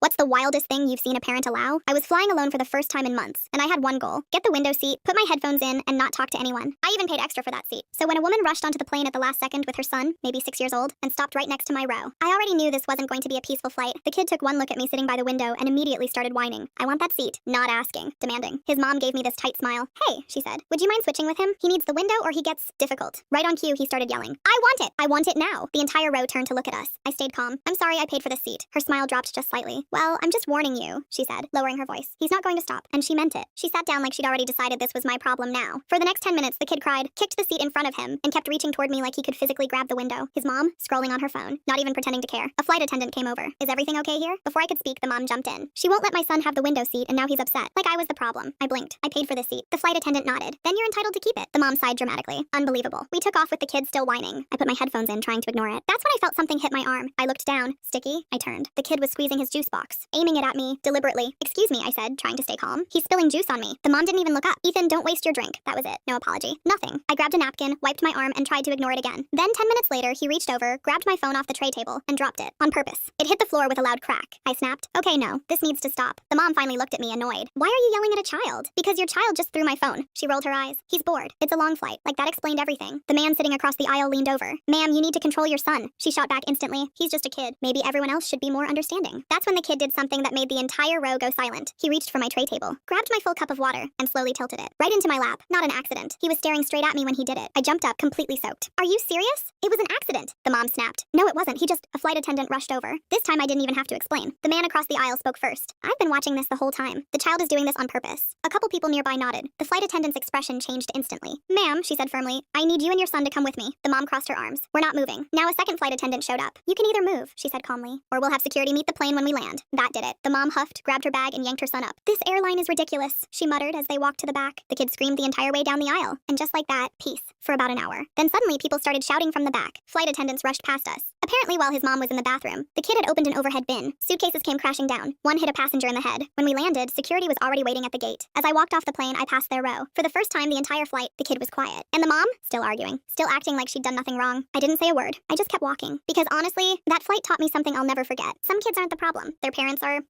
What's the wildest thing you've seen a parent allow? I was flying alone for the first time in months, and I had one goal: get the window seat, put my headphones in, and not talk to anyone. I even paid extra for that seat. So when a woman rushed onto the plane at the last second with her son, maybe 6 years old, and stopped right next to my row, I already knew this wasn't going to be a peaceful flight. The kid took one look at me sitting by the window and immediately started whining. I want that seat. Not asking. Demanding. His mom gave me this tight smile. Hey, she said. Would you mind switching with him? He needs the window or he gets difficult. Right on cue, he started yelling. I want it! I want it now! The entire row turned to look at us. I stayed calm. I'm sorry I paid for the seat. Her smile dropped just slightly. Well, I'm just warning you, she said, lowering her voice. He's not going to stop. And she meant it. She sat down like she'd already decided this was my problem now. For the next 10 minutes, the kid cried, kicked the seat in front of him, and kept reaching toward me like he could physically grab the window. His mom, scrolling on her phone, not even pretending to care. A flight attendant came over. Is everything okay here? Before I could speak, the mom jumped in. She won't let my son have the window seat, and now he's upset. Like I was the problem. I blinked. I paid for the seat. The flight attendant nodded. Then you're entitled to keep it. The mom sighed dramatically. Unbelievable. We took off with the kid still whining. I put my headphones in, trying to ignore it. That's when I felt something hit my arm. I looked down. Sticky. I turned. The kid was squeezing his juice box, aiming it at me, deliberately. Excuse me, I said, trying to stay calm. He's spilling juice on me. The mom didn't even look up. Ethan, don't waste your drink. That was it. No apology. Nothing. I grabbed a napkin, wiped my arm, and tried to ignore it again. Then 10 minutes later, he reached over, grabbed my phone off the tray table, and dropped it. On purpose. It hit the floor with a loud crack. I snapped. Okay, no. This needs to stop. The mom finally looked at me, annoyed. Why are you yelling at a child? Because your child just threw my phone. She rolled her eyes. He's bored. It's a long flight. Like that explained everything. The man sitting across the aisle leaned over. Ma'am, you need to control your son. She shot back instantly. He's just a kid. Maybe everyone else should be more understanding. That's when the kid did something that made the entire row go silent. He reached for my tray table, grabbed my full cup of water, and slowly tilted it right into my lap. Not an accident. He was staring straight at me when he did it. I jumped up, completely soaked. Are you serious? It was an accident. The mom snapped. No, it wasn't. A flight attendant rushed over. This time I didn't even have to explain. The man across the aisle spoke first. I've been watching this the whole time. The child is doing this on purpose. A couple people nearby nodded. The flight attendant's expression changed instantly. Ma'am, she said firmly, I need you and your son to come with me. The mom crossed her arms. We're not moving. Now a second flight attendant showed up. You can either move, she said calmly, or we'll have security meet the plane when we land. That did it. The mom huffed, grabbed her bag, and yanked her son up. This airline is ridiculous, she muttered as they walked to the back. The kid screamed the entire way down the aisle. And just like that, peace. For about an hour. Then suddenly people started shouting from the back. Flight attendants rushed past us. Apparently while his mom was in the bathroom, the kid had opened an overhead bin. Suitcases came crashing down. One hit a passenger in the head. When we landed, security was already waiting at the gate. As I walked off the plane, I passed their row. For the first time the entire flight, the kid was quiet. And the mom? Still arguing. Still acting like she'd done nothing wrong. I didn't say a word. I just kept walking. Because honestly, that flight taught me something I'll never forget. Some kids aren't the problem. Their parents are.